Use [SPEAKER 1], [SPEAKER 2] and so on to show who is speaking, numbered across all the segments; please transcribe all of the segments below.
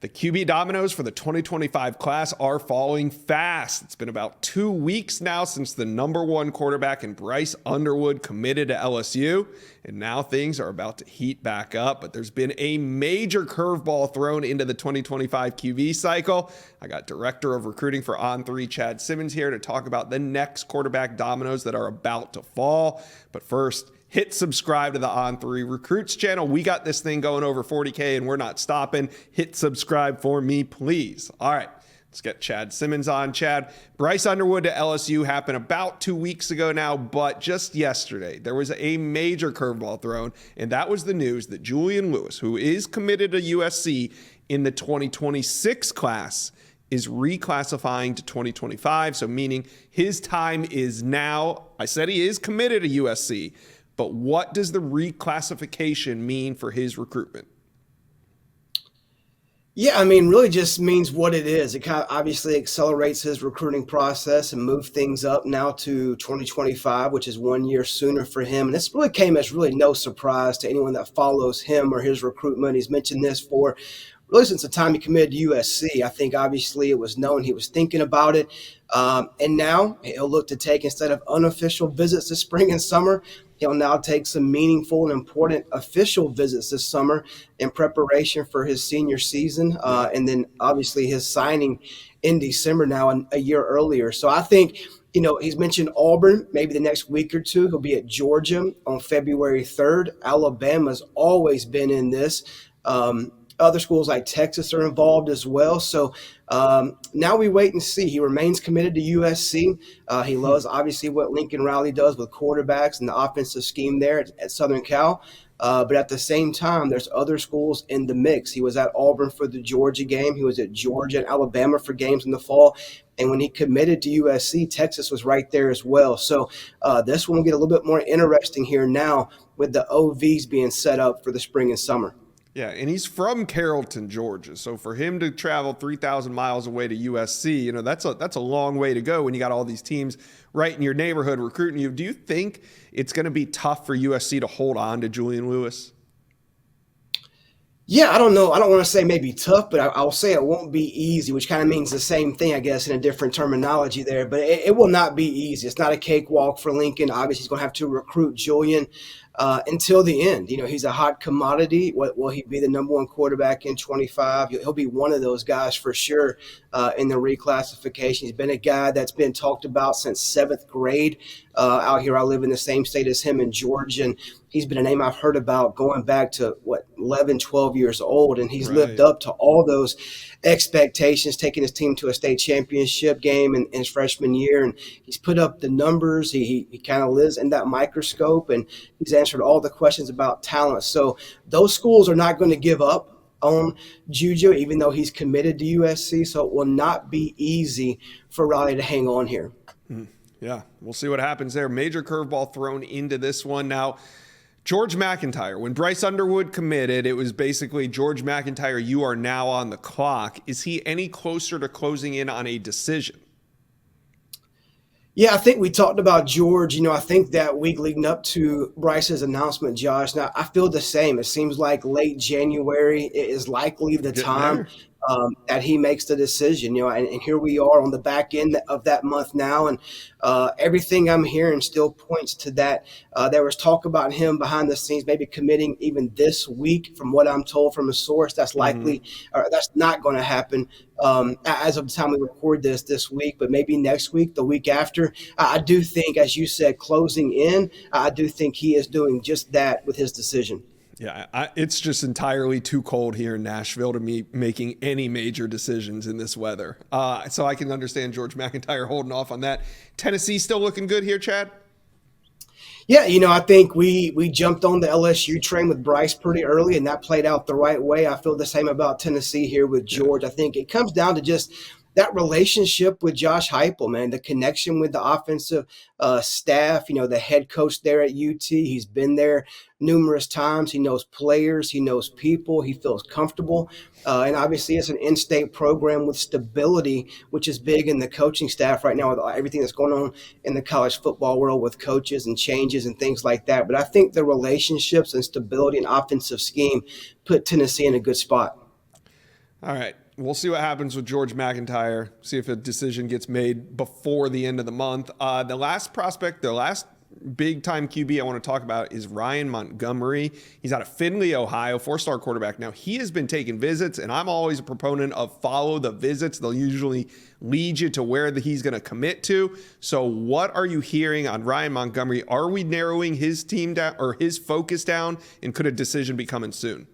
[SPEAKER 1] The QB dominoes for the 2025 class are falling fast. It's been about 2 weeks now since the number one quarterback in Bryce Underwood committed to LSU, and now things are about to heat back up. But there's been a major curveball thrown into the 2025 QB cycle. I got Director of Recruiting for On3, Chad Simmons, here to talk about the next quarterback dominoes that are about to fall. But first, hit subscribe to the On3 Recruits channel. We got this thing going over 40K and we're not stopping. Hit subscribe for me, please. All right, let's get Chad Simmons on. Chad, Bryce Underwood to LSU happened about 2 weeks ago now, but just yesterday, there was a major curveball thrown, and that was the news that Julian Lewis, who is committed to USC in the 2026 class, is reclassifying to 2025, so meaning his time is now. I said he is committed to USC, but what does the reclassification mean for his recruitment?
[SPEAKER 2] Yeah, I mean, really just means what it is. It kind of obviously accelerates his recruiting process and move things up now to 2025, which is 1 year sooner for him. And this really came as really no surprise to anyone that follows him or his recruitment. He's mentioned this for really since the time he committed to USC. I think obviously it was known he was thinking about it. And now he'll look to take, instead of unofficial visits this spring and summer, he'll now take some meaningful and important official visits this summer in preparation for his senior season. And then obviously his signing in December now, a year earlier. So I think, he's mentioned Auburn, maybe the next week or two. He'll be at Georgia on February 3rd. Alabama's always been in this. Other schools like Texas are involved as well. So now we wait and see. He remains committed to USC. He loves, obviously, what Lincoln Riley does with quarterbacks and the offensive scheme there at Southern Cal. But at the same time, there's other schools in the mix. He was at Auburn for the Georgia game. He was at Georgia and Alabama for games in the fall. And when he committed to USC, Texas was right there as well. So this one will get a little bit more interesting here now with the OVs being set up for the spring and summer.
[SPEAKER 1] Yeah, and he's from Carrollton, Georgia. So for him to travel 3,000 miles away to USC, that's a long way to go when you got all these teams right in your neighborhood recruiting you. Do you think it's going to be tough for USC to hold on to Julian Lewis?
[SPEAKER 2] Yeah, I don't know. I don't want to say maybe tough, but I'll say it won't be easy, which kind of means the same thing, I guess, in a different terminology there. But it will not be easy. It's not a cakewalk for Lincoln. Obviously, he's going to have to recruit Julian until the end. He's a hot commodity. Will he be the number one quarterback in 25? He'll be one of those guys for sure in the reclassification. He's been a guy that's been talked about since 7th grade. Out here, I live in the same state as him in Georgia, and he's been a name I've heard about going back to 11, 12 years old, and he's lived up to all those expectations, taking his team to a state championship game in his freshman year, and he's put up the numbers. He kind of lives in that microscope, and he's answered all the questions about talent. So those schools are not going to give up on Juju, even though he's committed to USC. So it will not be easy for Riley to hang on here.
[SPEAKER 1] Yeah, we'll see what happens there. Major curveball thrown into this one. Now, George McIntyre, when Bryce Underwood committed, it was basically, George McIntyre, you are now on the clock. Is he any closer to closing in on a decision?
[SPEAKER 2] Yeah, I think we talked about George, I think that week leading up to Bryce's announcement, Josh. Now, I feel the same. It seems like late January is likely the time that he makes the decision, and here we are on the back end of that month now. And everything I'm hearing still points to that. There was talk about him behind the scenes, maybe committing even this week, from what I'm told from a source. That's likely, or that's not going to happen as of the time we record this week, but maybe next week, the week after. I do think, as you said, closing in, I do think he is doing just that with his decision.
[SPEAKER 1] Yeah, it's just entirely too cold here in Nashville to be making any major decisions in this weather. So I can understand George McIntyre holding off on that. Tennessee still looking good here, Chad?
[SPEAKER 2] Yeah, I think we jumped on the LSU train with Bryce pretty early, and that played out the right way. I feel the same about Tennessee here with George. I think it comes down to just that relationship with Josh Heupel, man, the connection with the offensive staff, the head coach there at UT. He's been there numerous times. He knows players. He knows people. He feels comfortable. And obviously it's an in-state program with stability, which is big in the coaching staff right now with everything that's going on in the college football world with coaches and changes and things like that. But I think the relationships and stability and offensive scheme put Tennessee in a good spot.
[SPEAKER 1] All right. We'll see what happens with George McIntyre, see if a decision gets made before the end of the month. The last prospect, the last big-time QB I want to talk about is Ryan Montgomery. He's out of Findlay, Ohio, 4-star quarterback. Now, he has been taking visits, and I'm always a proponent of follow the visits. They'll usually lead you to where he's going to commit to. So what are you hearing on Ryan Montgomery? Are we narrowing his team down or his focus down, and could a decision be coming soon?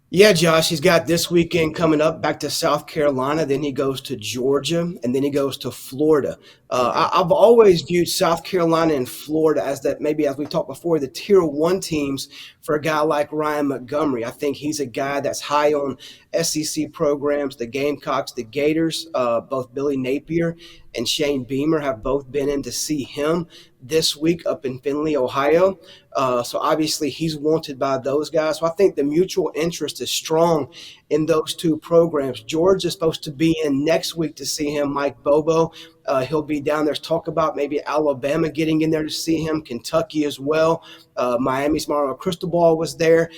[SPEAKER 2] Yeah, Josh, he's got this weekend coming up back to South Carolina. Then he goes to Georgia, and then he goes to Florida. I've always viewed South Carolina and Florida as that, maybe as we talked before, the tier 1 teams for a guy like Ryan Montgomery. I think he's a guy that's high on SEC programs, the Gamecocks, the Gators. Both Billy Napier and Shane Beamer have both been in to see him this week up in Findlay, Ohio. So obviously he's wanted by those guys. So I think the mutual interest is strong in those two programs. Georgia's supposed to be in next week to see him, Mike Bobo. He'll be down there. There's talk about maybe Alabama getting in there to see him, Kentucky as well. Miami's Mario Cristobal was there.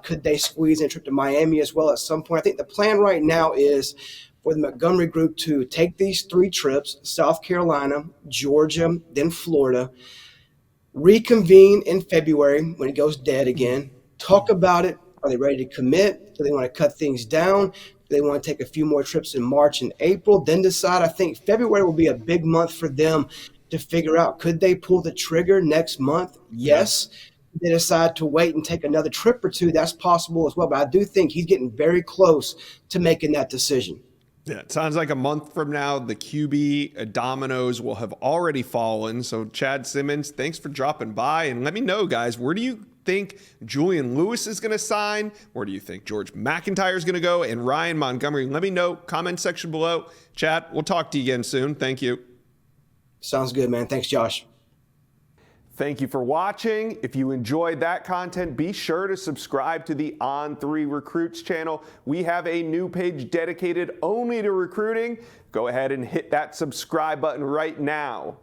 [SPEAKER 2] Could they squeeze in a trip to Miami as well at some point? I think the plan right now is for the Montgomery group to take these 3 trips, South Carolina, Georgia, then Florida, reconvene in February when it goes dead again, talk about it. Are they ready to commit? Do they want to cut things down? Do they want to take a few more trips in March and April? Then decide. I think February will be a big month for them to figure out, could they pull the trigger next month? Yes. They decide to wait and take another trip or 2, that's possible as well. But I do think he's getting very close to making that decision.
[SPEAKER 1] Yeah, it sounds like a month from now, the QB dominoes will have already fallen. So, Chad Simmons, thanks for dropping by. And let me know, guys, where do you think Julian Lewis is going to sign? Where do you think George McIntyre is going to go? And Ryan Montgomery? Let me know. Comment section below. Chad, we'll talk to you again soon. Thank you.
[SPEAKER 2] Sounds good, man. Thanks, Josh.
[SPEAKER 1] Thank you for watching. If you enjoyed that content, be sure to subscribe to the On3 Recruits channel. We have a new page dedicated only to recruiting. Go ahead and hit that subscribe button right now.